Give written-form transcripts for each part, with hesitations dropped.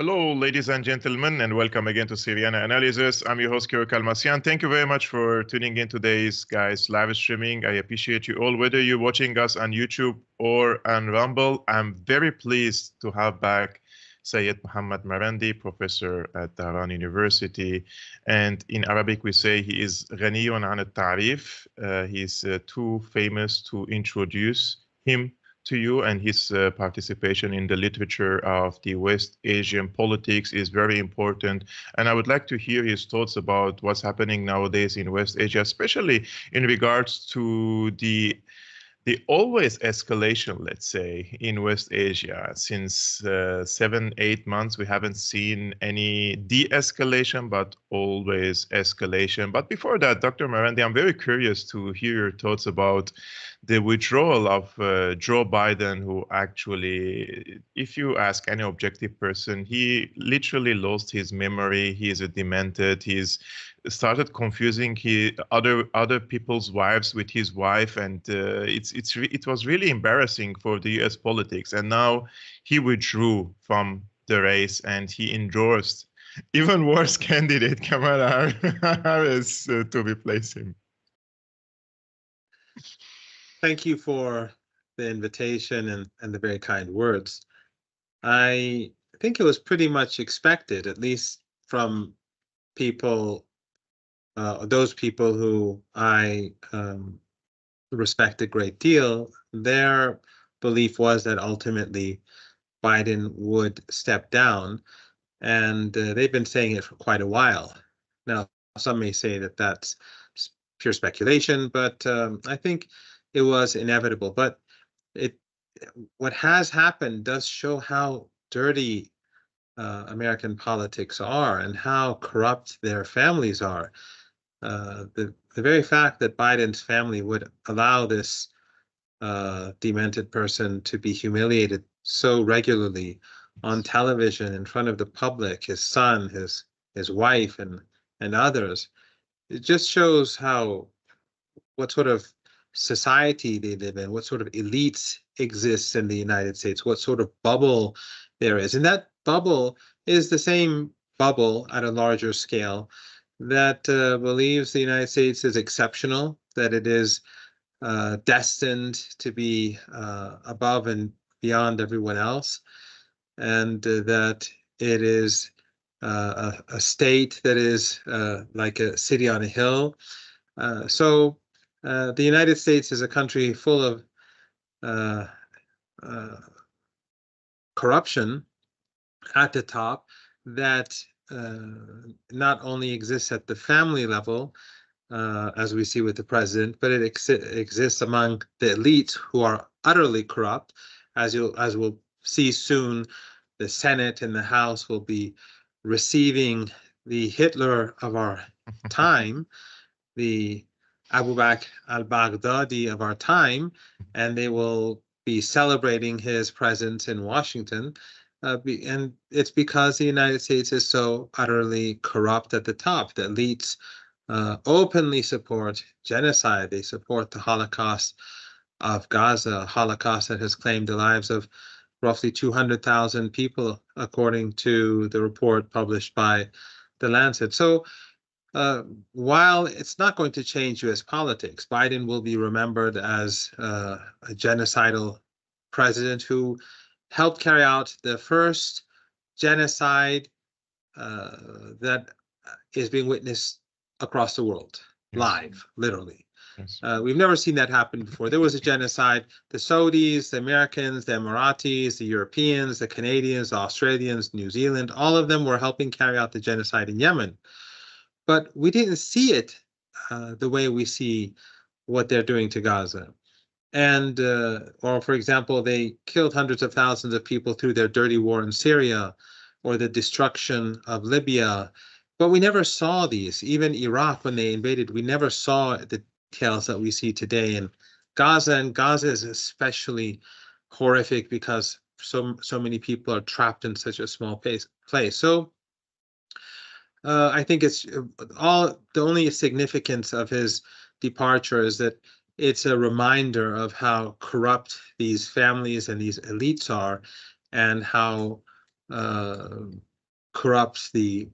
Hello, ladies and gentlemen, and welcome again to Syriana Analysis. I'm your host, Kevork Almassian. Thank you very much for tuning in today's, guys, live streaming. I appreciate you all, whether you're watching us on YouTube or on Rumble. I'm very pleased to have back Syed Mohammad Marandi, professor at Tehran University. And in Arabic, we say he is ghaniyun an al-ta'rif. He's too famous to introduce him to you, and his participation in the literature of the West Asian politics is very important. And I would like to hear his thoughts about what's happening nowadays in West Asia, especially in regards to the always escalation, let's say, in West Asia. Since 7, 8 months, we haven't seen any de-escalation, but always escalation. But before that, Dr. Marandi, I'm very curious to hear your thoughts about the withdrawal of Joe Biden, who actually, if you ask any objective person, he literally lost his memory. He is a demented. He's started confusing other people's wives with his wife, and it was really embarrassing for the U.S. politics. And now he withdrew from the race, and he endorsed even worse candidate Kamala Harris to replace him. Thank you for the invitation and the very kind words. I think it was pretty much expected, at least from people, those people who I respect a great deal. Their belief was that ultimately Biden would step down, and they've been saying it for quite a while. Now, some may say that that's pure speculation, but I think it was inevitable. But what has happened does show how dirty American politics are and how corrupt their families are. The very fact that Biden's family would allow this demented person to be humiliated so regularly on television in front of the public, his son, his wife, and others, it just shows what sort of society they live in, what sort of elites exists in the United States, what sort of bubble there is. And that bubble is the same bubble at a larger scale that believes the United States is exceptional, that it is destined to be above and beyond everyone else, and that it is a state that is like a city on a hill. So the United States is a country full of corruption at the top that not only exists at the family level, as we see with the president, but it exists among the elites who are utterly corrupt. As we'll see soon, the Senate and the House will be receiving the Hitler of our time, the Abu Bakr al-Baghdadi of our time, and they will be celebrating his presence in Washington. And it's because the United States is so utterly corrupt at the top. The elites openly support genocide. They support the Holocaust of Gaza, a Holocaust that has claimed the lives of roughly 200,000 people, according to the report published by The Lancet. So while it's not going to change U.S. politics, Biden will be remembered as a genocidal president who helped carry out the first genocide that is being witnessed across the world, live, literally. Yes. We've never seen that happen before. There was a genocide. The Saudis, the Americans, the Emiratis, the Europeans, the Canadians, the Australians, New Zealand, all of them were helping carry out the genocide in Yemen. But we didn't see it the way we see what they're doing to Gaza. And, or for example, they killed hundreds of thousands of people through their dirty war in Syria, or the destruction of Libya. But we never saw these. Even Iraq, when they invaded, we never saw the details that we see today in Gaza. And Gaza is especially horrific because so many people are trapped in such a small place. So I think it's the only significance of his departure is that it's a reminder of how corrupt these families and these elites are, and how corrupt the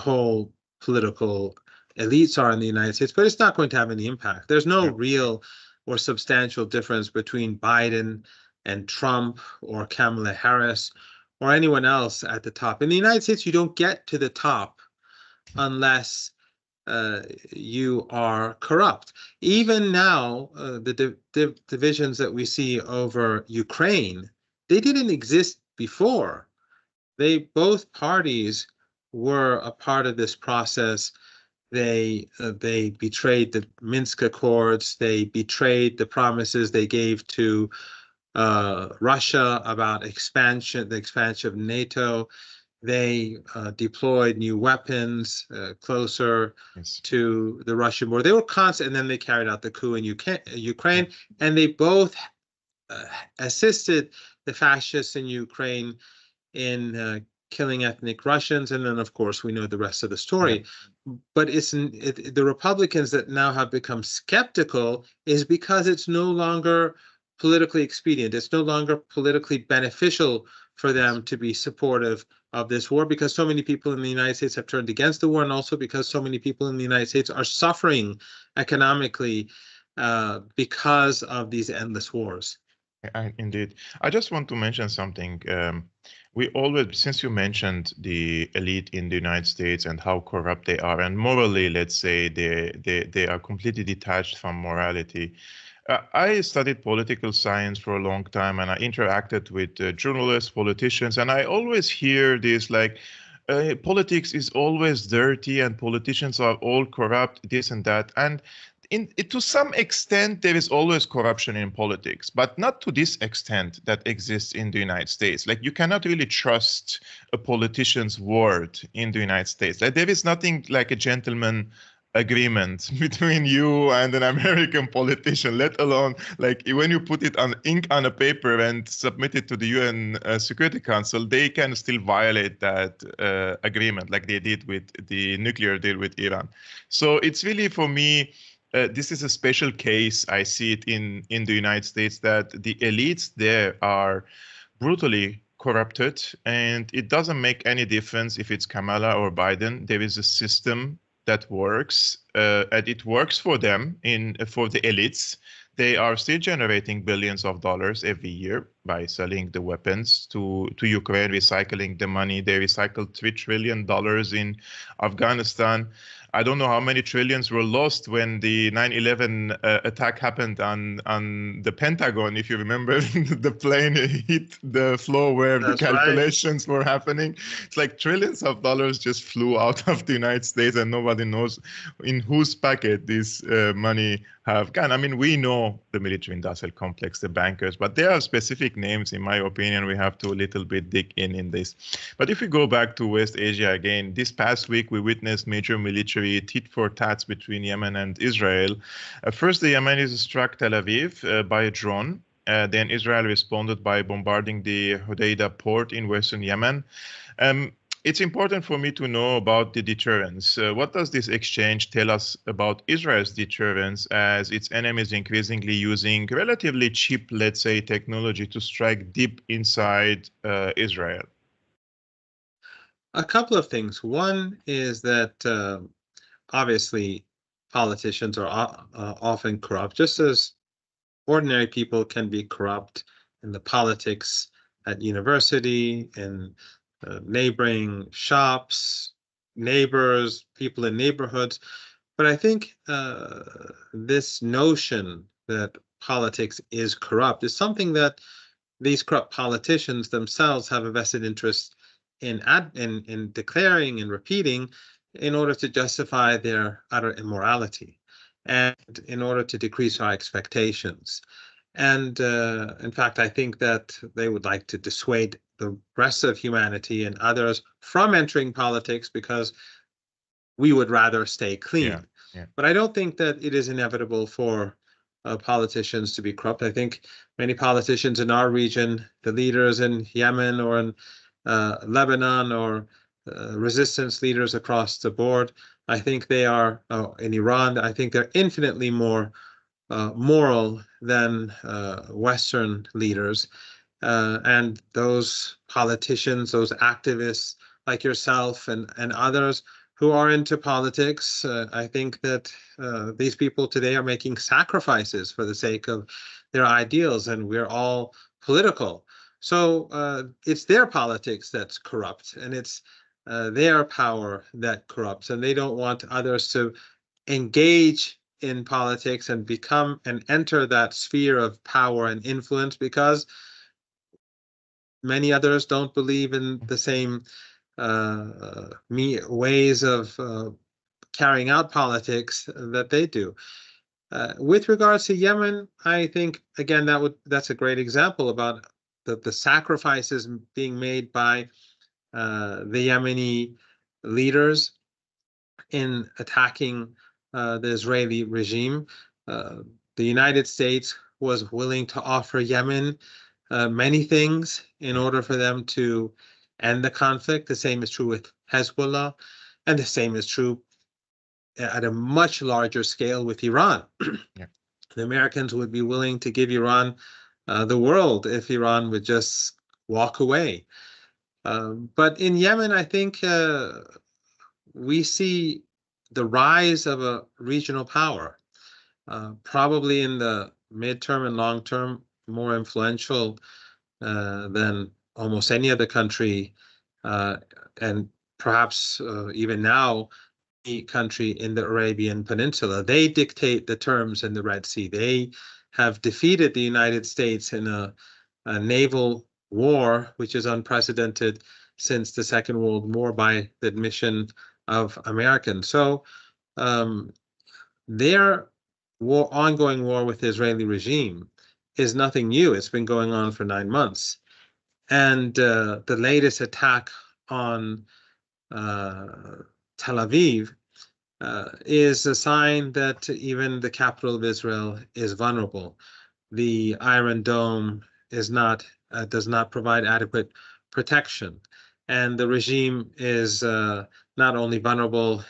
whole political elites are in the United States, but it's not going to have any impact. There's no real or substantial difference between Biden and Trump or Kamala Harris or anyone else at the top. In the United States, you don't get to the top unless you are corrupt. Even now, the divisions that we see over Ukraine, they didn't exist before. Both parties were a part of this process. They betrayed the Minsk Accords. They betrayed the promises they gave to Russia about the expansion of NATO. They deployed new weapons closer to the Russian border. They were constant, and then they carried out the coup in Ukraine, and they both assisted the fascists in Ukraine in killing ethnic Russians, and then, of course, we know the rest of the story. But the Republicans that now have become skeptical is because it's no longer politically expedient. It's no longer politically beneficial for them to be supportive of this war, because so many people in the United States have turned against the war, and also because so many people in the United States are suffering economically because of these endless wars. Indeed. I just want to mention something. We always, since you mentioned the elite in the United States and how corrupt they are, and morally, let's say, they are completely detached from morality. I studied political science for a long time, and I interacted with journalists, politicians, and I always hear this like, politics is always dirty and politicians are all corrupt, this and that. And to some extent, there is always corruption in politics, but not to this extent that exists in the United States. Like, you cannot really trust a politician's word in the United States. Like, there is nothing like a gentleman agreement between you and an American politician, let alone like when you put it on ink on a paper and submit it to the UN Security Council, they can still violate that agreement like they did with the nuclear deal with Iran. So it's really, for me, this is a special case. I see it in the United States that the elites there are brutally corrupted, and it doesn't make any difference if it's Kamala or Biden. There is a system that works, and it works for them, for the elites. They are still generating billions of dollars every year by selling the weapons to Ukraine, recycling the money. They recycled $3 trillion in Afghanistan. I don't know how many trillions were lost when the 9/11 attack happened on the Pentagon. If you remember, the plane hit the floor where the calculations were happening. It's like trillions of dollars just flew out of the United States, and nobody knows in whose pocket this money have gone. I mean, we know the military-industrial complex, the bankers, but there are specific names, in my opinion, we have to a little bit dig in this. But if we go back to West Asia again, this past week we witnessed major military tit-for-tats between Yemen and Israel. First, the Yemenis struck Tel Aviv by a drone. Then Israel responded by bombarding the Hodeidah port in western Yemen. It's important for me to know about the deterrence. What does this exchange tell us about Israel's deterrence, as its enemies increasingly using relatively cheap, let's say, technology to strike deep inside Israel? A couple of things. One is that obviously politicians are often corrupt, just as ordinary people can be corrupt in the politics at university, in neighboring shops, neighbors, people in neighborhoods. But I think this notion that politics is corrupt is something that these corrupt politicians themselves have a vested interest in declaring and repeating in order to justify their utter immorality and in order to decrease our expectations. And in fact, I think that they would like to dissuade the rest of humanity and others from entering politics because we would rather stay clean. But I don't think that it is inevitable for politicians to be corrupt. I think many politicians in our region, the leaders in Yemen or in Lebanon or resistance leaders across the board, I think they are in Iran, I think they're infinitely more moral than Western leaders. And those politicians, those activists like yourself and others who are into politics. I think that these people today are making sacrifices for the sake of their ideals, and we're all political. So it's their politics that's corrupt, and it's their power that corrupts, and they don't want others to engage in politics and become and enter that sphere of power and influence, because many others don't believe in the same ways of carrying out politics that they do. With regards to Yemen, I think again that's a great example about the sacrifices being made by the Yemeni leaders in attacking the Israeli regime. The United States was willing to offer Yemen many things in order for them to end the conflict. The same is true with Hezbollah, and the same is true at a much larger scale with Iran. Yeah. The Americans would be willing to give Iran the world if Iran would just walk away. But in Yemen, I think we see the rise of a regional power, probably in the midterm and long term, more influential than almost any other country, and perhaps even now, any country in the Arabian Peninsula. They dictate the terms in the Red Sea. They have defeated the United States in a naval war, which is unprecedented since the Second World War, by the admission of Americans. So their ongoing war with the Israeli regime is nothing new. It's been going on for 9 months. And the latest attack on Tel Aviv is a sign that even the capital of Israel is vulnerable. The Iron Dome is does not provide adequate protection, and the regime is not only vulnerable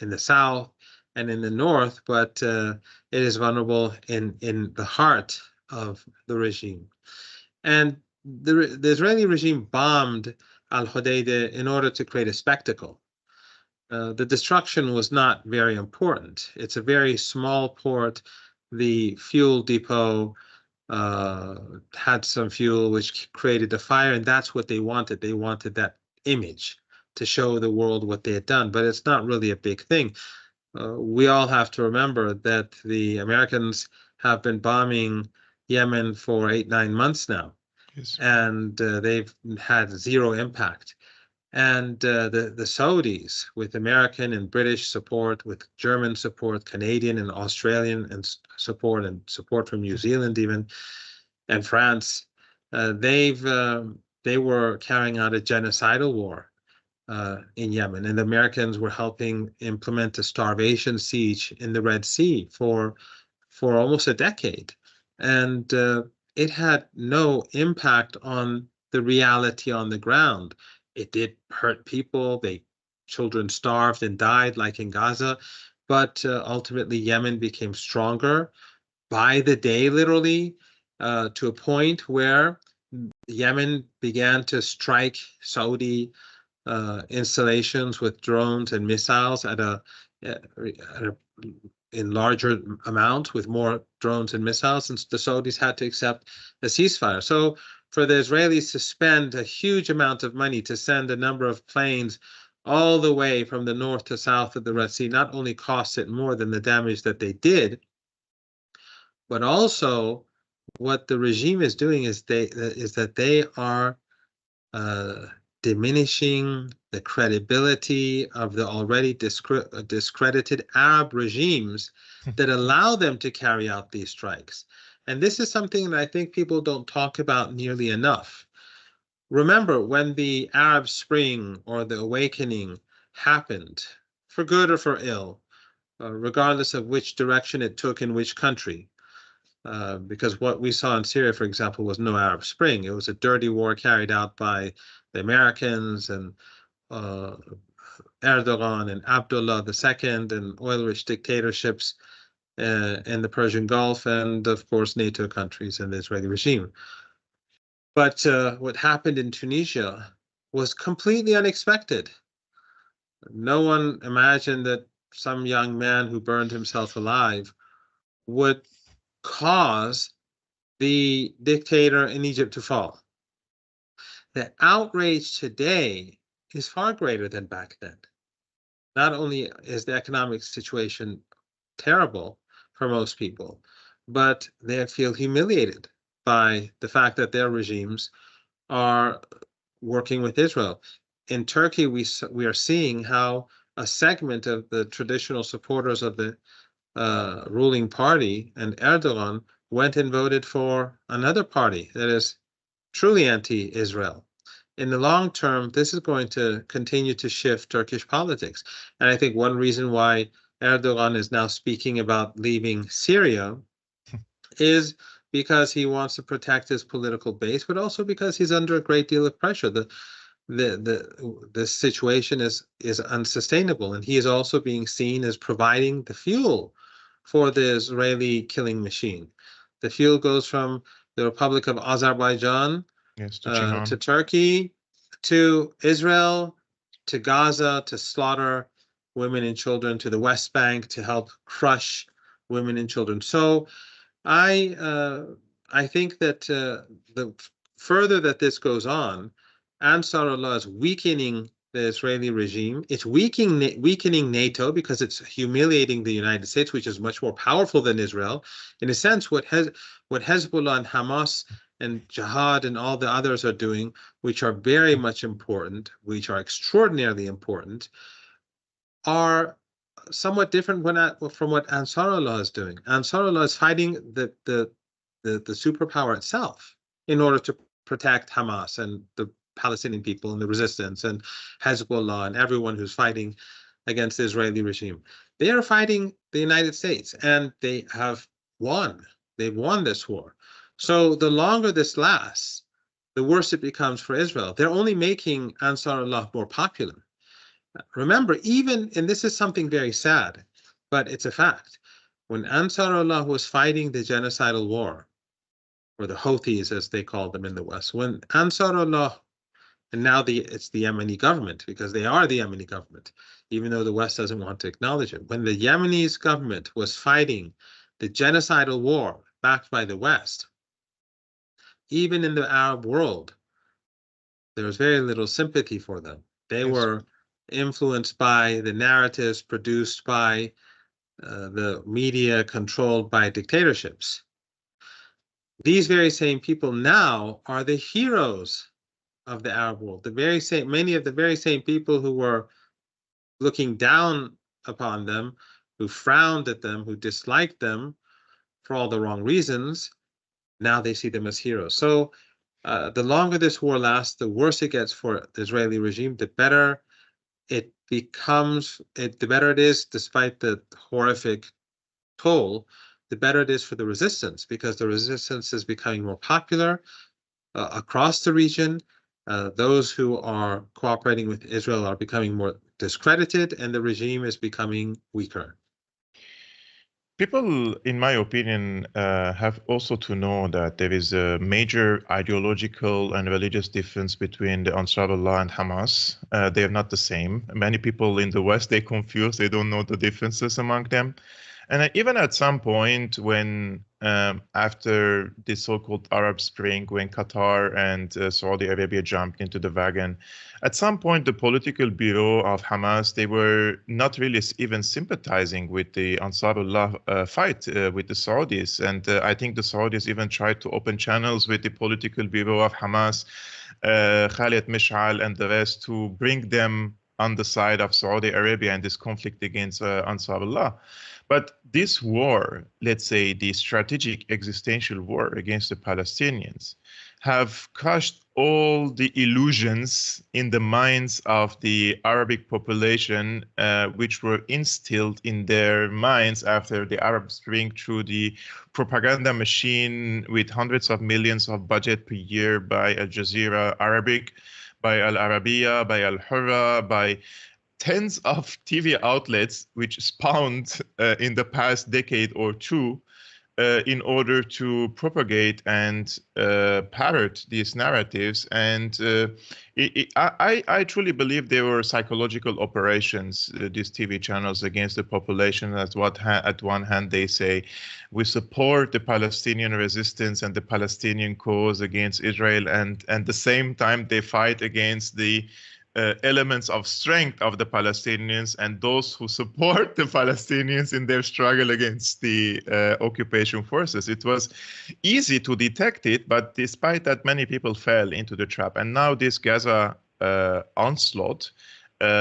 in the south and in the north, but it is vulnerable in the heart of the regime. And the Israeli regime bombed Al-Hodeidah in order to create a spectacle. The destruction was not very important. It's a very small port. The fuel depot had some fuel which created a fire, and that's what they wanted. They wanted that image to show the world what they had done, but it's not really a big thing. We all have to remember that the Americans have been bombing Yemen for 8-9 months now. Yes. And they've had zero impact. And the Saudis, with American and British support, with German support, Canadian and Australian and support from New Zealand even, and France, they were carrying out a genocidal war in Yemen, and the Americans were helping implement a starvation siege in the Red Sea for almost a decade, and it had no impact on the reality on the ground. It did hurt people. Children starved and died, like in Gaza, but ultimately Yemen became stronger by the day, literally, to a point where Yemen began to strike Saudi installations with drones and missiles in larger amounts, with more drones and missiles, and the Saudis had to accept a ceasefire. So for the Israelis to spend a huge amount of money to send a number of planes all the way from the north to south of the Red Sea not only costs it more than the damage that they did, but also what the regime is doing is that they are diminishing the credibility of the already discredited Arab regimes that allow them to carry out these strikes. And this is something that I think people don't talk about nearly enough. Remember, when the Arab Spring or the awakening happened, for good or for ill, regardless of which direction it took in which country, because what we saw in Syria, for example, was no Arab Spring. It was a dirty war carried out by the Americans and Erdogan and Abdullah II and oil-rich dictatorships in the Persian Gulf, and of course NATO countries and the Israeli regime. But what happened in Tunisia was completely unexpected. No one imagined that some young man who burned himself alive would cause the dictator in Egypt to fall. The outrage today is far greater than back then. Not only is the economic situation terrible for most people, but they feel humiliated by the fact that their regimes are working with Israel. In Turkey, we are seeing how a segment of the traditional supporters of the ruling party and Erdogan went and voted for another party that is truly anti-Israel. In the long term, this is going to continue to shift Turkish politics. And I think one reason why Erdogan is now speaking about leaving Syria is because he wants to protect his political base, but also because he's under a great deal of pressure. The situation is unsustainable, and he is also being seen as providing the fuel for the Israeli killing machine. The fuel goes from the Republic of Azerbaijan to Turkey, to Israel, to Gaza, to slaughter women and children, to the West Bank to help crush women and children. So I think that the further that this goes on, Ansarullah is weakening the Israeli regime. It's weakening NATO because it's humiliating the United States, which is much more powerful than Israel. In a sense, what Hezbollah and Hamas and Jihad and all the others are doing, which are very much important, which are extraordinarily important, are somewhat different from what Ansarullah is doing. Ansarullah is fighting the superpower itself in order to protect Hamas and the Palestinian people and the resistance and Hezbollah and everyone who's fighting against the Israeli regime. They are fighting the United States, and they have won. They've won this war. So the longer this lasts, the worse it becomes for Israel. They're only making Ansarullah more popular. Remember, and this is something very sad, but it's a fact, when Ansarullah was fighting the genocidal war, or the Houthis as they call them in the West, when Ansarullah, and now it's the Yemeni government, because they are the Yemeni government, even though the West doesn't want to acknowledge it. When the Yemeni government was fighting the genocidal war backed by the West, even in the Arab world, there was very little sympathy for them. They were influenced by the narratives produced by the media controlled by dictatorships. These very same people now are the heroes of the Arab world. Many of the very same people who were looking down upon them, who frowned at them, who disliked them for all the wrong reasons, now they see them as heroes. So the longer this war lasts, the worse it gets for the Israeli regime, the better it becomes, the better it is, despite the horrific toll, the better it is for the resistance, because the resistance is becoming more popular across the region. Those who are cooperating with Israel are becoming more discredited, and the regime is becoming weaker. People, in my opinion, have also to know that there is a major ideological and religious difference between the Ansarullah and Hamas. They are not the same. Many people in the West, they confuse, they don't know the differences among them. And even at some point when after the so-called Arab Spring, when Qatar and Saudi Arabia jumped into the wagon, at some point the political bureau of Hamas, they were not really even sympathizing with the Ansarullah fight with the Saudis. And I think the Saudis even tried to open channels with the political bureau of Hamas, Khalid Mish'al and the rest, to bring them on the side of Saudi Arabia in this conflict against Ansarullah. But this war, let's say the strategic existential war against the Palestinians, have crushed all the illusions in the minds of the Arabic population, which were instilled in their minds after the Arab Spring through the propaganda machine with hundreds of millions of budget per year by Al Jazeera Arabic, by Al Arabiya, by Al Hurra, by tens of TV outlets which spawned in the past decade or two, in order to propagate and parrot these narratives. And I truly believe they were psychological operations, these TV channels, against the population. At one hand, they say, we support the Palestinian resistance and the Palestinian cause against Israel, and at the same time, they fight against the elements of strength of the Palestinians and those who support the Palestinians in their struggle against the occupation forces. It was easy to detect it, but despite that, many people fell into the trap. And now this Gaza onslaught,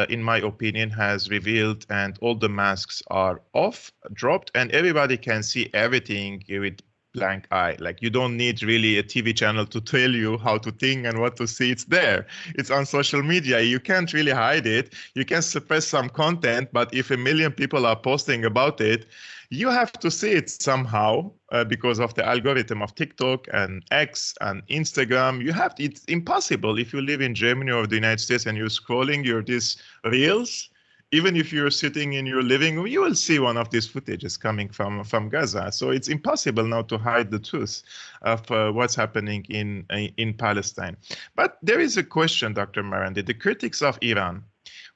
in my opinion, has revealed, and all the masks are off, dropped, and everybody can see everything with blank eye. Like, you don't need really a TV channel to tell you how to think and what to see. It's there. It's on social media. You can't really hide it. You can suppress some content, but if 1 million people are posting about it, you have to see it somehow because of the algorithm of TikTok and X and Instagram. It's impossible if you live in Germany or the United States and you're scrolling these reels. Even if you're sitting in your living room, you will see one of these footages coming from Gaza. So it's impossible now to hide the truth of what's happening in Palestine. But there is a question, Dr. Marandi. The critics of Iran,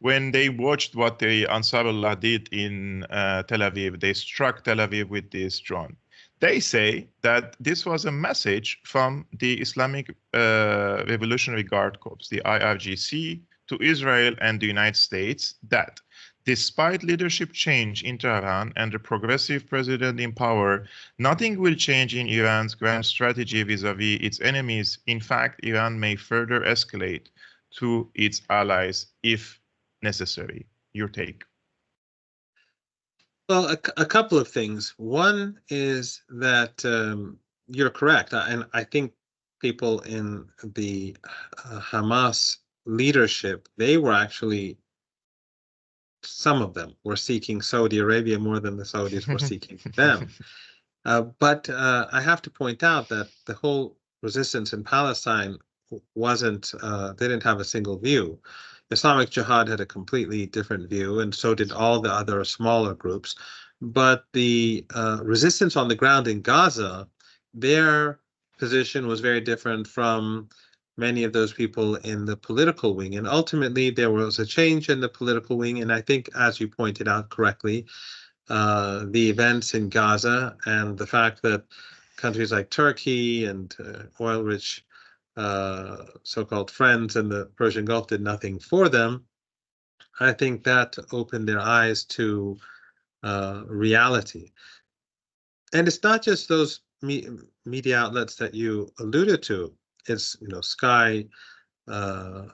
when they watched what the Ansarullah did in Tel Aviv, they struck Tel Aviv with this drone. They say that this was a message from the Islamic Revolutionary Guard Corps, the IRGC, to Israel and the United States, that despite leadership change in Tehran and a progressive president in power, nothing will change in Iran's grand strategy vis-à-vis its enemies. In fact, Iran may further escalate to its allies if necessary. Your take? Well, a couple of things. One is that you're correct, and I think people in the Hamas leadership, they were actually, some of them were seeking Saudi Arabia more than the Saudis were seeking them. But I have to point out that the whole resistance in Palestine they didn't have a single view. Islamic Jihad had a completely different view, and so did all the other smaller groups. But the resistance on the ground in Gaza, their position was very different from many of those people in the political wing. And ultimately, there was a change in the political wing. And I think, as you pointed out correctly, the events in Gaza and the fact that countries like Turkey and oil-rich so-called friends in the Persian Gulf did nothing for them, I think that opened their eyes to reality. And it's not just those media outlets that you alluded to. It's, Sky, the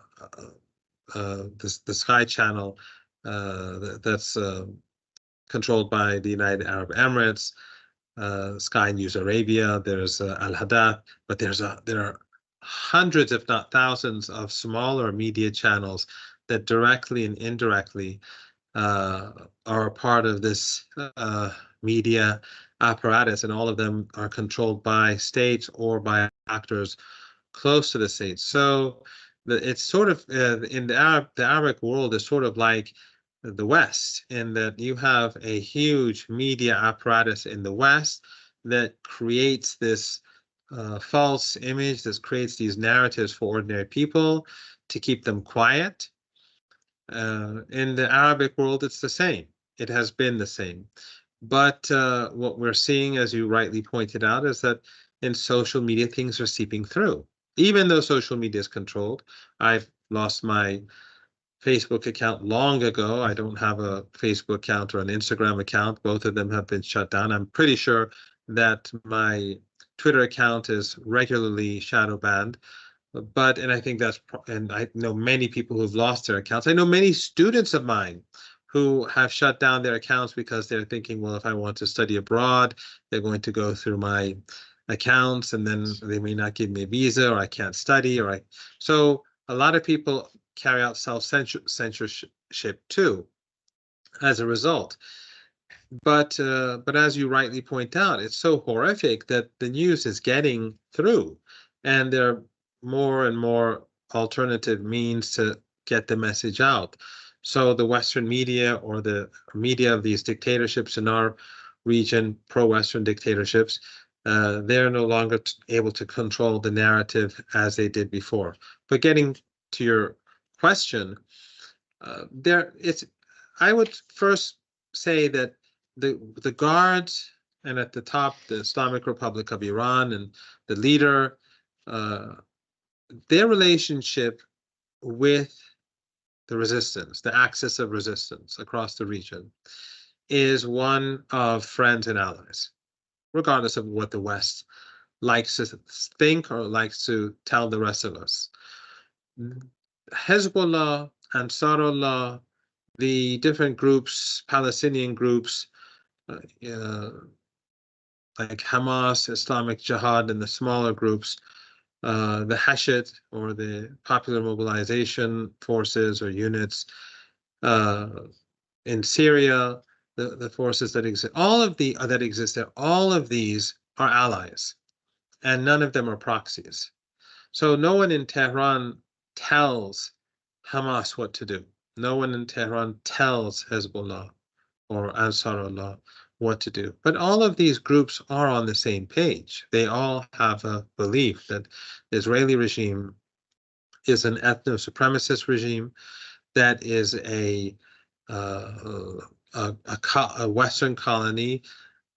Sky channel that's controlled by the United Arab Emirates, Sky News Arabia. There's Al Hadath, but there are hundreds, if not thousands, of smaller media channels that directly and indirectly are a part of this media apparatus, and all of them are controlled by states or by actors close to the states. So it's sort of in the Arabic world is sort of like the West, in that you have a huge media apparatus in the West that creates this false image, that creates these narratives for ordinary people to keep them quiet. In the Arabic world, it's the same. It has been the same. But what we're seeing, as you rightly pointed out, is that in social media, things are seeping through. Even though social media is controlled, I've lost my Facebook account long ago. I don't have a Facebook account or an Instagram account. Both of them have been shut down. I'm pretty sure that my Twitter account is regularly shadow banned. And I think and I know many people who've lost their accounts. I know many students of mine who have shut down their accounts because they're thinking, well, if I want to study abroad, they're going to go through my accounts, and then they may not give me a visa, or I can't study, so a lot of people carry out self-censorship too as a result. But as you rightly point out, it's so horrific that the news is getting through, and there are more and more alternative means to get the message out. So the Western media, or the media of these dictatorships in our region, pro-Western dictatorships, they're no longer able to control the narrative as they did before. But getting to your question, I would first say that the guards, and at the top, the Islamic Republic of Iran and the leader, their relationship with the resistance, the axis of resistance across the region, is one of friends and allies, regardless of what the West likes to think or likes to tell the rest of us. Hezbollah, Ansarullah, the different groups, Palestinian groups, like Hamas, Islamic Jihad, and the smaller groups, the Hashid, or the Popular Mobilization Forces or units, in Syria, the forces that exist, that exist there, all of these are allies, and none of them are proxies. So no one in Tehran tells Hamas what to do. No one in Tehran tells Hezbollah or Ansarullah what to do. But all of these groups are on the same page. They all have a belief that the Israeli regime is an ethno-supremacist regime, that is a Western colony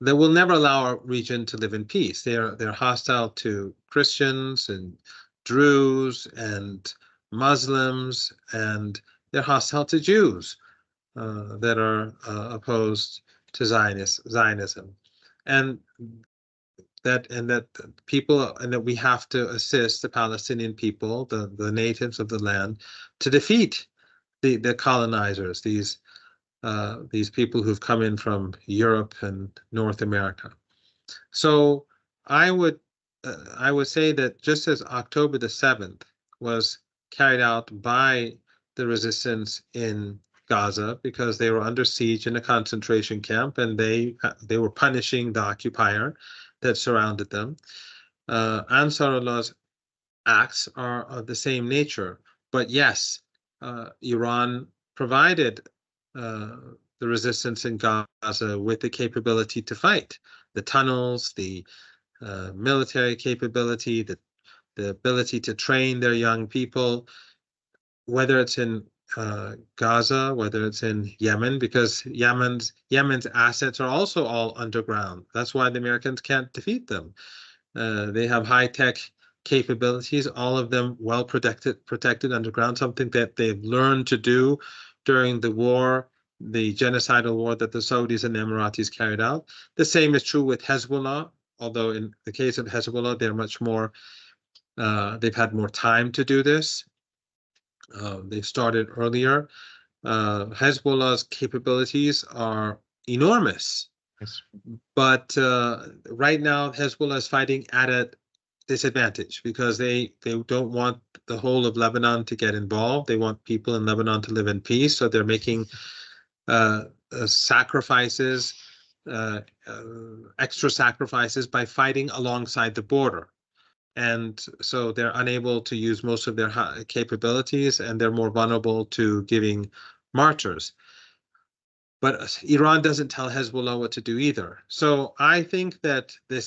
that will never allow our region to live in peace. They're hostile to Christians and Druze and Muslims, and they're hostile to Jews that are opposed to Zionism, and that we have to assist the Palestinian people, the natives of the land, to defeat the colonizers, these people who've come in from Europe and North America. So I would say that just as October the 7th was carried out by the resistance in Gaza because they were under siege in a concentration camp, and they were punishing the occupier that surrounded them, Ansarullah's acts are of the same nature. But yes, Iran provided the resistance in Gaza with the capability to fight, the tunnels, the military capability, the ability to train their young people, whether it's in Gaza, whether it's in Yemen, because Yemen's assets are also all underground. That's why the Americans can't defeat them. They have high-tech capabilities, all of them well protected underground, something that they've learned to do during the war, the genocidal war that the Saudis and the Emiratis carried out. The same is true with Hezbollah, although in the case of Hezbollah, they're much more, they've had more time to do this. They've started earlier. Hezbollah's capabilities are enormous. Yes. But right now, Hezbollah is fighting at a disadvantage because they don't want the whole of Lebanon to get involved. They want people in Lebanon to live in peace. So they're making sacrifices, extra sacrifices by fighting alongside the border. And so they're unable to use most of their capabilities, and they're more vulnerable to giving martyrs. But Iran doesn't tell Hezbollah what to do either. So I think that the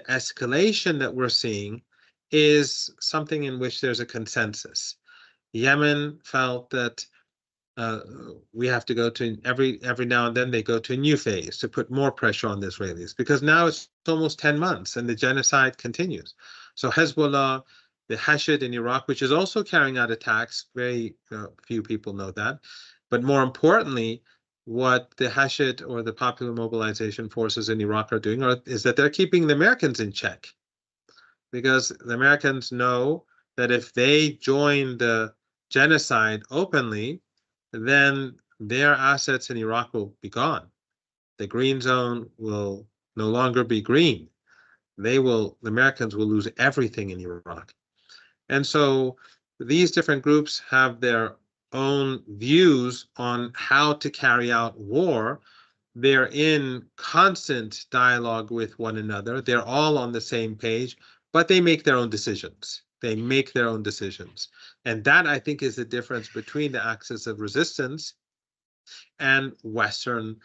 escalation that we're seeing is something in which there's a consensus. Yemen felt that we have to go to every now and then they go to a new phase to put more pressure on the Israelis, because now it's almost 10 months and the genocide continues. So Hezbollah, the Hashid in Iraq, which is also carrying out attacks, very few people know that. But more importantly, what the Hashid or the Popular Mobilization Forces in Iraq are doing is that they're keeping the Americans in check, because the Americans know that if they join the genocide openly, then their assets in Iraq will be gone. The green zone will no longer be green. The Americans will lose everything in Iraq. And so these different groups have their own views on how to carry out war. They're in constant dialogue with one another. They're all on the same page, but they make their own decisions. They make their own decisions. And that, I think, is the difference between the axis of resistance and Western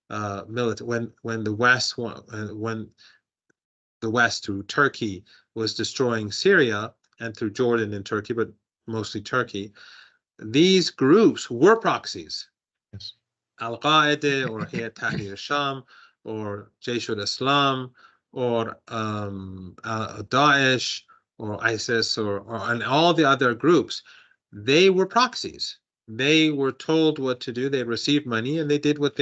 military when the West through Turkey was destroying Syria and through Jordan and Turkey, but mostly Turkey. These groups were proxies. Yes. Al-Qaeda or Hayat Tahrir al-Sham or Jaish al-Islam or Daesh or ISIS or and all the other groups, they were proxies. They were told what to do. They received money and they did what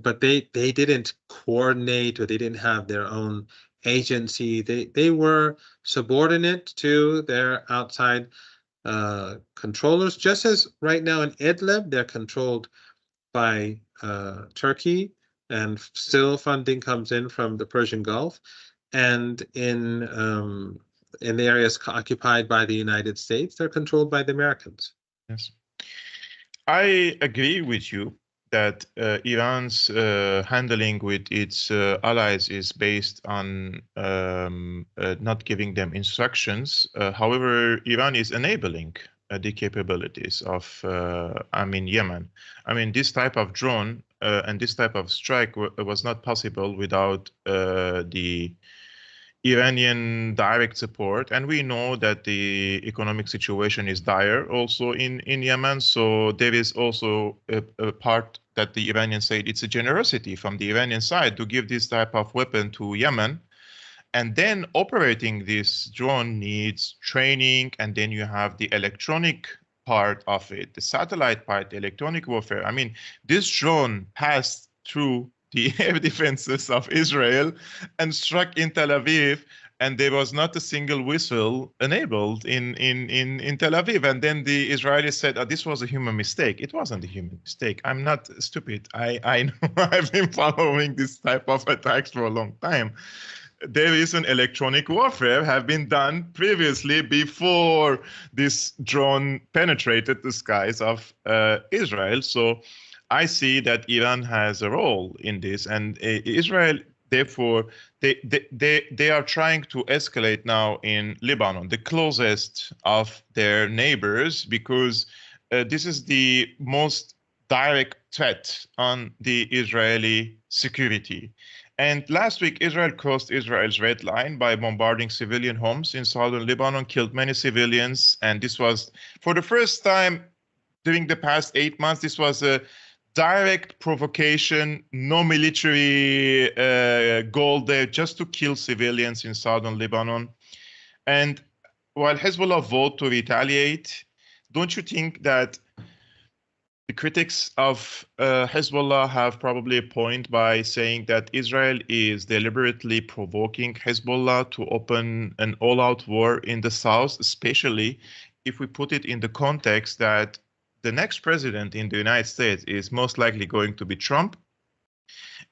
but they didn't coordinate, or they didn't have their own agency. They were subordinate to their outside controllers, just as right now in Idlib, they're controlled by Turkey, and still funding comes in from the Persian Gulf, and in the areas occupied by the United States, they're controlled by the Americans. Yes, I agree with you that Iran's handling with its allies is based on not giving them instructions. However, Iran is enabling the capabilities of, Yemen. This type of drone and this type of strike was not possible without the Iranian direct support, and we know that the economic situation is dire also in Yemen. So there is also a part that the Iranians say it's a generosity from the Iranian side to give this type of weapon to Yemen. And then operating this drone needs training, and then you have the electronic part of it, the satellite part, the electronic warfare. This drone passed through the air defenses of Israel and struck in Tel Aviv, and there was not a single whistle enabled in Tel Aviv. And then the Israelis said, this was a human mistake. It wasn't a human mistake. I'm not stupid. I know. I've been following this type of attacks for a long time. There is an electronic warfare have been done previously before this drone penetrated the skies of Israel. So I see that Iran has a role in this, and Israel, therefore, they are trying to escalate now in Lebanon, the closest of their neighbors, because this is the most direct threat on the Israeli security. And last week, Israel crossed Israel's red line by bombarding civilian homes in southern Lebanon, killed many civilians, and this was, for the first time during the past 8 months, this was a direct provocation, no military goal there, just to kill civilians in southern Lebanon. And while Hezbollah vowed to retaliate, don't you think that the critics of Hezbollah have probably a point by saying that Israel is deliberately provoking Hezbollah to open an all-out war in the south, especially if we put it in the context that the next president in the United States is most likely going to be Trump,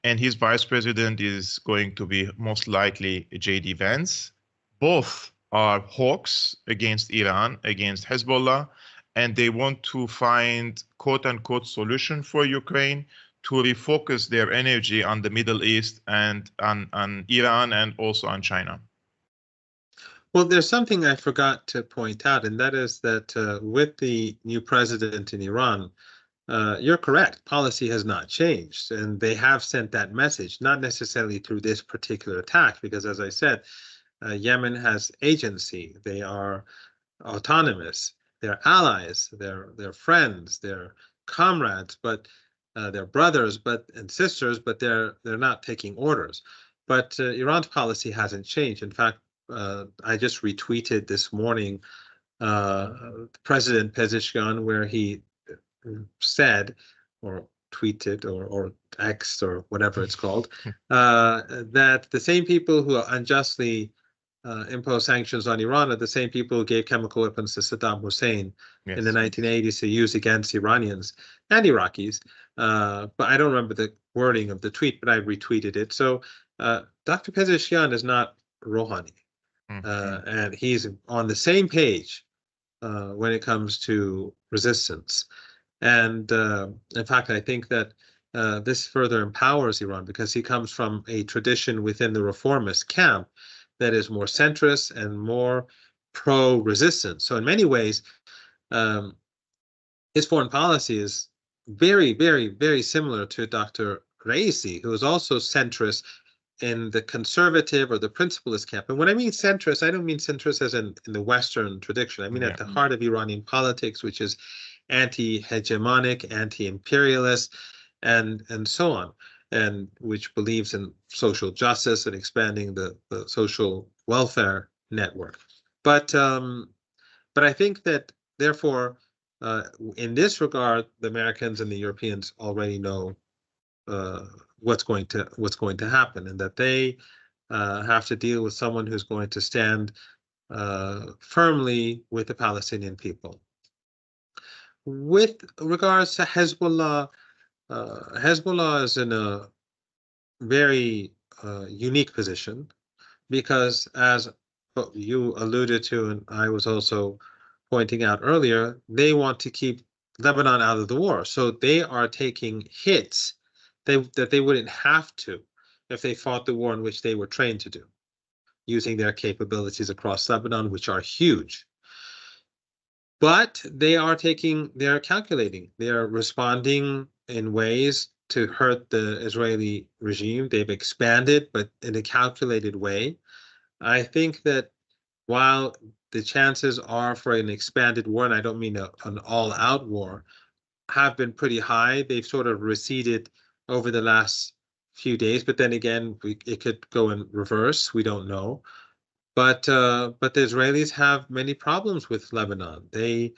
and his vice president is going to be most likely J.D. Vance. Both are hawks against Iran, against Hezbollah, and they want to find quote-unquote solution for Ukraine to refocus their energy on the Middle East and on Iran and also on China. Well, there's something I forgot to point out, and that is that with the new president in Iran, you're correct, policy has not changed, and they have sent that message, not necessarily through this particular attack, because as I said, Yemen has agency, they are autonomous, they're allies, they're friends, they're comrades, but they're brothers and sisters, but they're not taking orders. But Iran's policy hasn't changed. In fact, I just retweeted this morning President Pezeshkian, where he said, or tweeted, or X'd, or whatever it's called, that the same people who unjustly impose sanctions on Iran are the same people who gave chemical weapons to Saddam Hussein in the 1980s to use against Iranians and Iraqis. But I don't remember the wording of the tweet, but I retweeted it. So Dr. Pezeshkian is not Rouhani. And he's on the same page when it comes to resistance. And in fact, I think that this further empowers Iran, because he comes from a tradition within the reformist camp that is more centrist and more pro-resistance. So in many ways, his foreign policy is very, very, very similar to Dr. Raisi, who is also centrist in the conservative or the principlist camp. And when I mean centrist, I don't mean centrist as in the Western tradition. I mean at the heart of Iranian politics, which is anti-hegemonic, anti-imperialist, and so on, and which believes in social justice and expanding the social welfare network. But I think that therefore, in this regard, the Americans and the Europeans already know what's going to happen, and that they have to deal with someone who's going to stand firmly with the Palestinian people. With regards to Hezbollah, Hezbollah is in a very unique position because, as you alluded to, and I was also pointing out earlier, they want to keep Lebanon out of the war. So they are taking hits that they wouldn't have to if they fought the war in which they were trained to do, using their capabilities across Lebanon, which are huge. But they are calculating, they are responding in ways to hurt the Israeli regime. They've expanded, but in a calculated way. I think that while the chances are for an expanded war, and I don't mean an all-out war, have been pretty high, they've sort of receded over the last few days. But then again, it could go in reverse. We don't know. But the Israelis have many problems with Lebanon. They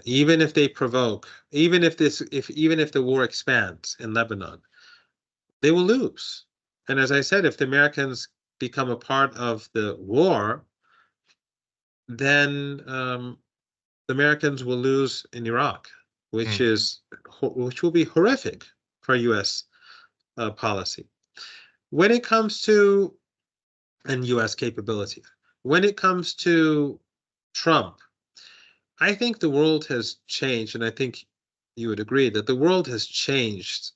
even if they provoke, even if the war expands in Lebanon, they will lose. And as I said, if the Americans become a part of the war, then the Americans will lose in Iraq, which will be horrific for U.S. Policy. When it comes to and U.S. capability, when it comes to Trump, I think the world has changed, and I think you would agree that the world has changed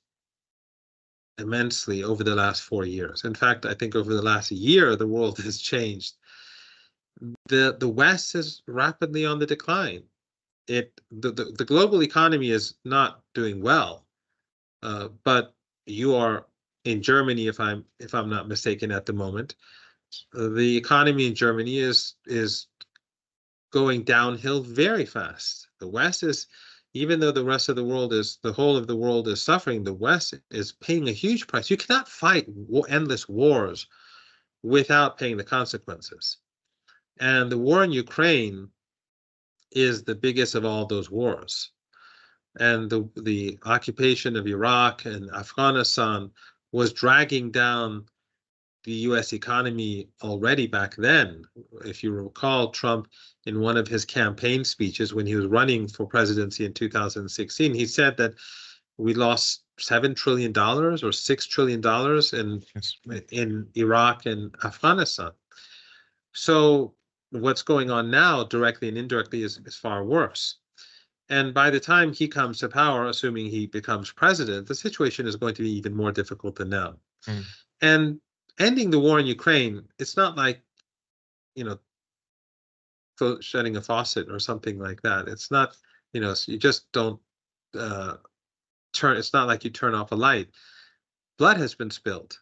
immensely over the last 4 years. In fact, I think over the last year, the world has changed. The West is rapidly on the decline. The global economy is not doing well, but you are in Germany, if I'm not mistaken, at the moment. The economy in Germany is going downhill very fast. The West is, even though the rest of the world is, the whole of the world is suffering, the West is paying a huge price. You cannot fight endless wars without paying the consequences. And the war in Ukraine is the biggest of all those wars. And the occupation of Iraq and Afghanistan was dragging down the U.S. economy already back then. If you recall, Trump, in one of his campaign speeches when he was running for presidency in 2016, he said that we lost $7 trillion or $6 trillion in Iraq and Afghanistan. So what's going on now, directly and indirectly, is far worse. And by the time he comes to power, assuming he becomes president, the situation is going to be even more difficult than now. And ending the war in Ukraine, it's not like, shutting a faucet or something like that. It's not, you just don't it's not like you turn off a light. Blood has been spilled.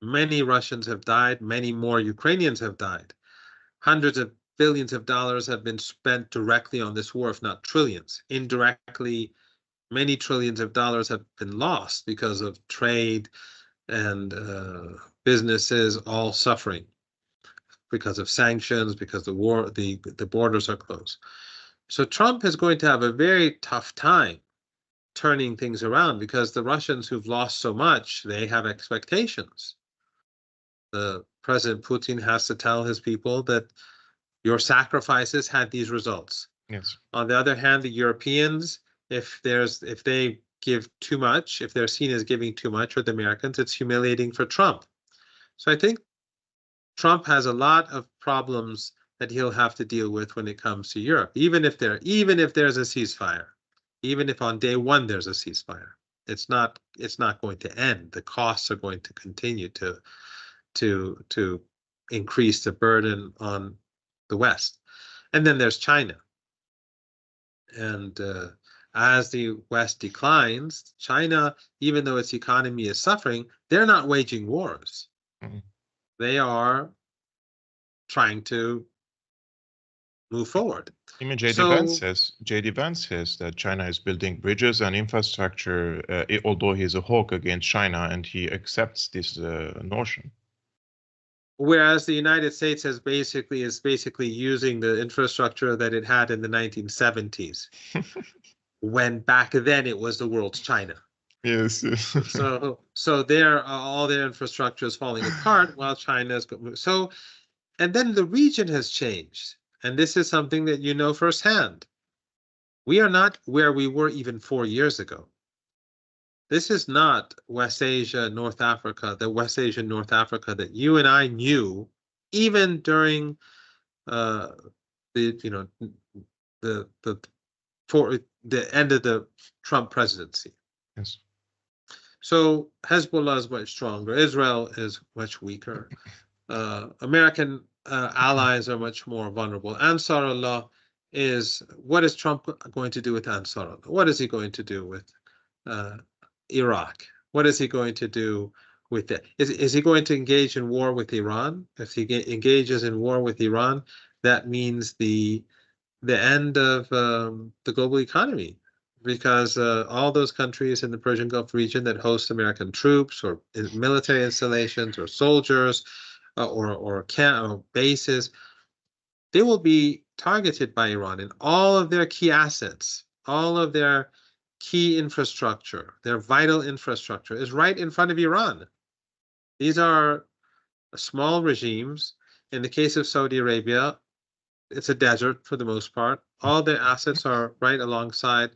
Many Russians have died. Many more Ukrainians have died. Hundreds of billions of dollars have been spent directly on this war, if not trillions. Indirectly, many trillions of dollars have been lost because of trade and businesses all suffering because of sanctions, because the war, the borders are closed. So Trump is going to have a very tough time turning things around because the Russians who've lost so much, they have expectations. President Putin has to tell his people that your sacrifices had these results. Yes. On the other hand, the Europeans, if they give too much, if they're seen as giving too much, or the Americans, it's humiliating for Trump. So I think Trump has a lot of problems that he'll have to deal with when it comes to Europe, even if there's a ceasefire, even if on day one there's a ceasefire, it's not going to end. The costs are going to continue to increase the burden on the West. And then there's China. And as the West declines, China, even though its economy is suffering, they're not waging wars. Mhm. They are trying to move forward. Even So, JD Vance says that China is building bridges and infrastructure, although he's a hawk against China, and he accepts this notion. whereas the United States is basically using the infrastructure that it had in the 1970s, when back then it was the world's China. Yes. So there, all their infrastructure is falling apart while China's so, and then the region has changed, and this is something that you know firsthand. We are not where we were even 4 years ago. This is not West Asia, North Africa, the West Asian North Africa that you and I knew, even during the for the end of the Trump presidency. Yes. So Hezbollah is much stronger. Israel is much weaker. American allies are much more vulnerable. Ansarullah is, what is Trump going to do with Ansarullah? What is he going to do with Iraq? What is he going to do with it? Is he going to engage in war with Iran? If he engages in war with Iran, that means the end of the global economy, because all those countries in the Persian Gulf region that host American troops or military installations or soldiers or bases, they will be targeted by Iran, and all of their key assets, all of their key infrastructure, their vital infrastructure is right in front of Iran. These are small regimes. In the case of Saudi Arabia, it's a desert for the most part. All their assets are right alongside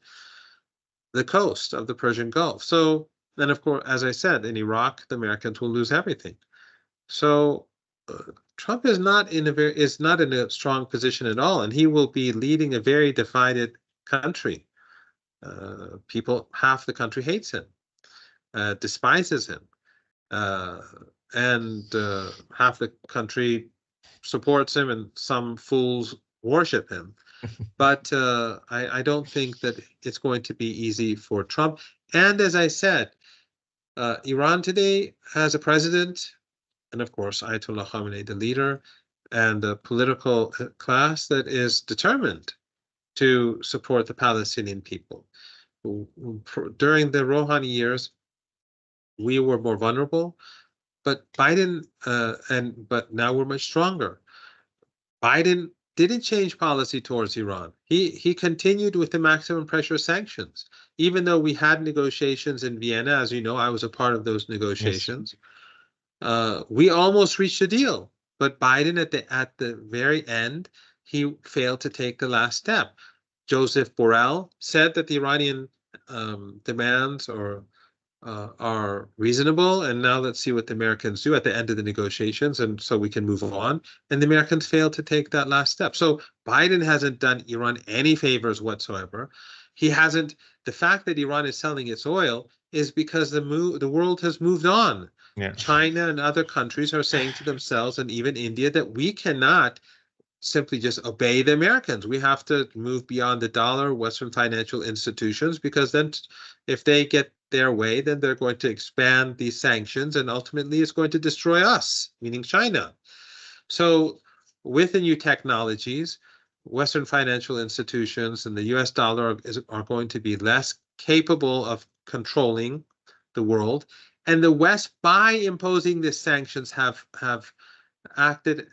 the coast of the Persian Gulf. So then, of course, as I said, in Iraq, the Americans will lose everything. So Trump is not in a strong position at all, and he will be leading a very divided country. Half the country hates him, despises him, and half the country supports him, and some fools worship him. But I don't think that it's going to be easy for Trump. And as I said, Iran today has a president, and of course Ayatollah Khamenei, the leader, and a political class that is determined to support the Palestinian people. During the Rouhani years, we were more vulnerable, but Biden but now we're much stronger. Biden didn't change policy towards Iran. He continued with the maximum pressure sanctions, even though we had negotiations in Vienna. As you know, I was a part of those negotiations. Yes. We almost reached a deal, but Biden at the very end, he failed to take the last step. Joseph Borrell said that the Iranian demands are reasonable, and now let's see what the Americans do at the end of the negotiations, and so we can move on. And the Americans failed to take that last step. So Biden hasn't done Iran any favors whatsoever. He hasn't. The fact that Iran is selling its oil is because the world has moved on. Yeah. China and other countries are saying to themselves, and even India, that we cannot simply just obey the Americans. We have to move beyond the dollar, Western financial institutions, because then if they get their way, then they're going to expand these sanctions, and ultimately it's going to destroy us, meaning China. So with the new technologies, Western financial institutions and the US dollar are going to be less capable of controlling the world. And the West, by imposing these sanctions, have acted,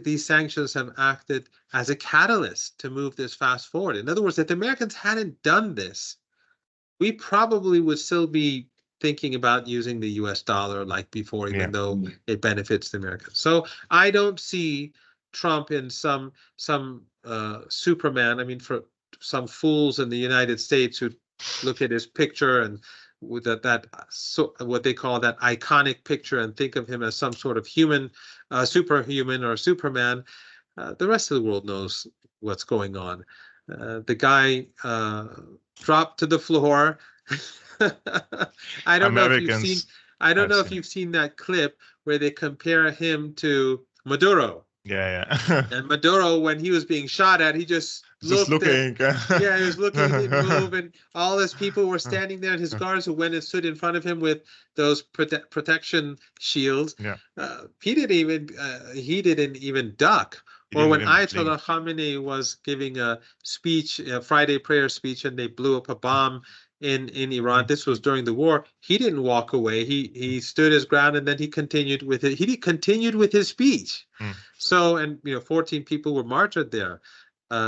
these sanctions have acted as a catalyst to move this fast forward. In other words, if the Americans hadn't done this, we probably would still be thinking about using the US dollar like before, even though it benefits the Americans. So I don't see Trump in some Superman. I mean, for some fools in the United States who look at his picture and with so what they call that iconic picture and think of him as some sort of human, superhuman or Superman. The rest of the world knows what's going on. The guy dropped to the floor. I don't know if you've seen. I don't know if you've seen that clip where they compare him to Maduro. Yeah. And Maduro, when he was being shot at, he just Just looked at, looking. yeah, he was looking, he didn't move, and all his people were standing there, and his guards who went and stood in front of him with those protection shields. Yeah. He didn't even duck. He Or didn't when even Ayatollah blink. Khamenei was giving a speech, a Friday prayer speech, and they blew up a bomb in Iran. This was during the war. He didn't walk away. He stood his ground, and then he continued with it. He continued with his speech. So, and 14 people were martyred there,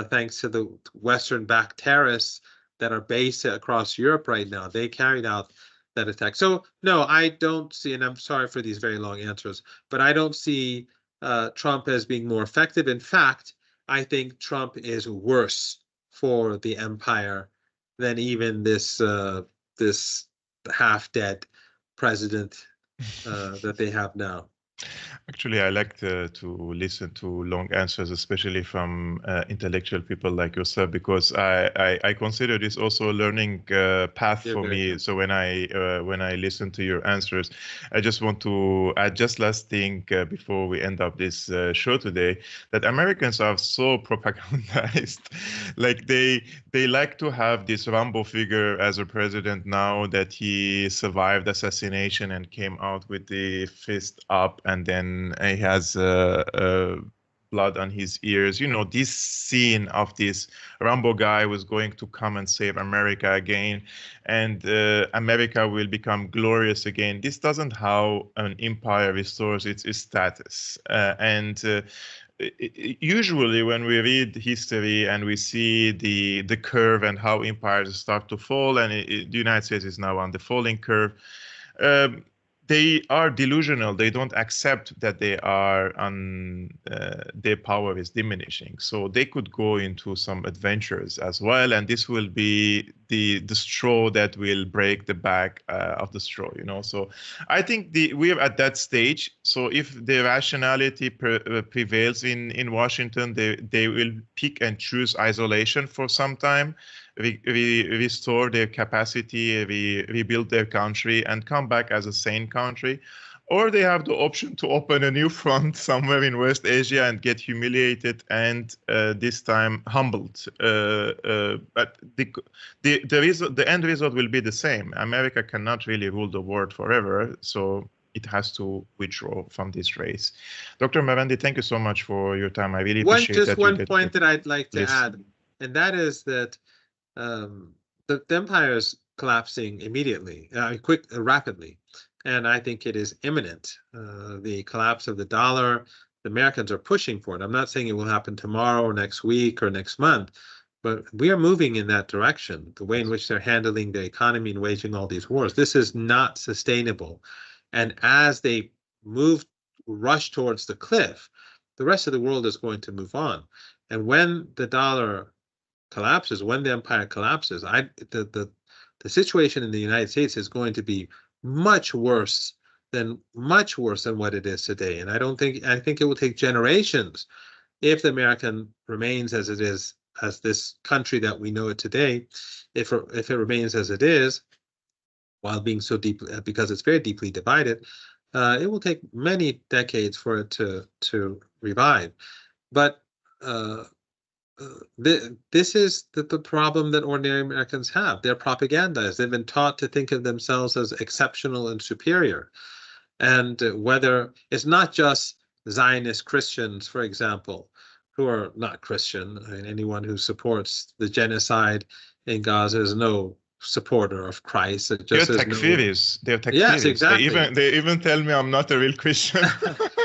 thanks to the Western-backed terrorists that are based across Europe right now. They carried out that attack. So, no, I don't see, and I'm sorry for these very long answers, but I don't see Trump as being more effective. In fact, I think Trump is worse for the empire than even this this half-dead president that they have now. Actually, I like to listen to long answers, especially from intellectual people like yourself, because I consider this also a learning path for me. Good. So when I listen to your answers, I just want to add just last thing before we end up this show today, that Americans are so propagandized. Like they like to have this Rambo figure as a president now that he survived assassination and came out with the fist up, and then he has blood on his ears. This scene of this Rambo guy was going to come and save America again, and America will become glorious again. This doesn't how an empire restores its status. Usually when we read history and we see the curve and how empires start to fall, and the United States is now on the falling curve, they are delusional. They don't accept that they are on their power is diminishing. So they could go into some adventures as well, and this will be the straw that will break the back of the straw. So I think we're at that stage. So if the rationality prevails in Washington, they will pick and choose isolation for some time, restore their capacity, rebuild their country, and come back as a sane country. Or they have the option to open a new front somewhere in West Asia and get humiliated and this time humbled. But the end result will be the same. America cannot really rule the world forever, so it has to withdraw from this race. Dr. Marandi, thank you so much for your time. I really appreciate that. One point that I'd like to add, and that is that the empire is collapsing immediately, rapidly, and I think it is imminent. The collapse of the dollar, the Americans are pushing for it. I'm not saying it will happen tomorrow or next week or next month, but we are moving in that direction. The way in which they're handling the economy and waging all these wars, this is not sustainable. And as they rush towards the cliff, the rest of the world is going to move on. And when the dollar collapses, when the empire collapses, the situation in the United States is going to be much worse than what it is today. And I think it will take generations if the American remains as it is, as this country that we know it today, if it remains as it is, while being so deep, because it's very deeply divided, it will take many decades for it to revive. But this is the problem that ordinary Americans have. They're propagandized. They've been taught to think of themselves as exceptional and superior. And whether it's not just Zionist Christians, for example, who are not Christian. I mean, anyone who supports the genocide in Gaza is no supporter of Christ. It just they're takfiris. They're takfiris. Yes, exactly. They even tell me I'm not a real Christian.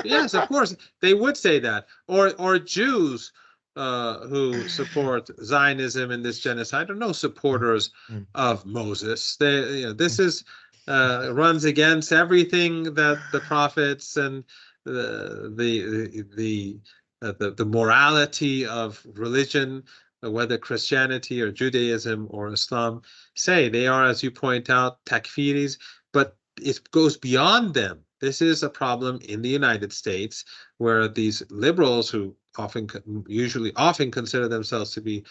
Yes, of course they would say that. Or Jews who support Zionism and this genocide are no supporters of Moses. This is runs against everything that the prophets and the morality of religion, whether Christianity or Judaism or Islam, say. They are, as you point out, takfiris, but it goes beyond them. This is a problem in the United States where these liberals, who often consider themselves to be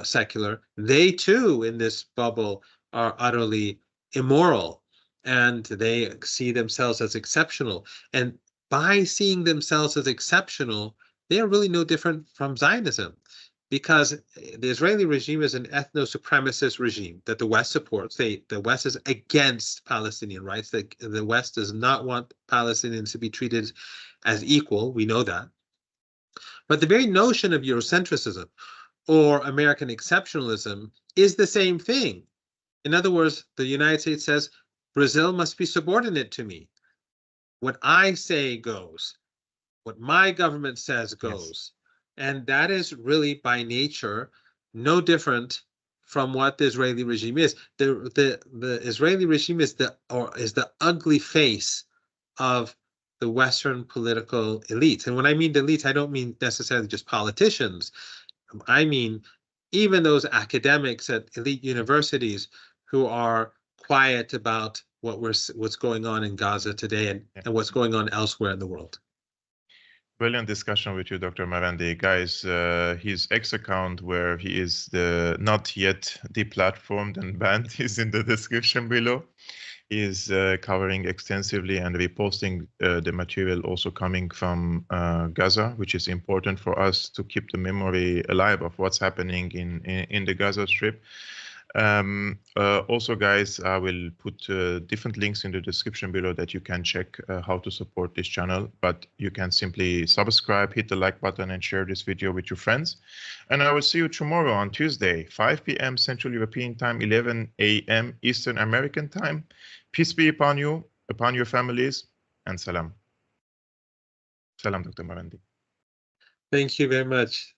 secular, they too in this bubble are utterly immoral, and they see themselves as exceptional. And by seeing themselves as exceptional, they are really no different from Zionism, because the Israeli regime is an ethno-supremacist regime that the West supports. The West is against Palestinian rights. The West does not want Palestinians to be treated as equal. We know that. But the very notion of Eurocentrism or American exceptionalism is the same thing. In other words, the United States says, Brazil must be subordinate to me. What I say goes. What my government says goes. Yes. And that is really by nature no different from what the Israeli regime is. The Israeli regime is the ugly face of the Western political elites. And when I mean the elites, I don't mean necessarily just politicians. I mean even those academics at elite universities who are quiet about what's going on in Gaza today and what's going on elsewhere in the world. Brilliant discussion with you, Dr. Marandi. Guys, his X account, where he is not yet deplatformed and banned, is in the description below. He is covering extensively and reposting the material also coming from Gaza, which is important for us to keep the memory alive of what's happening in the Gaza Strip. Also, guys, I will put different links in the description below that you can check how to support this channel, but you can simply subscribe, hit the like button and share this video with your friends. And I will see you tomorrow on Tuesday, 5 p.m. Central European Time, 11 a.m. Eastern American Time. Peace be upon you, upon your families, and salam. Salam, Dr. Marandi. Thank you very much.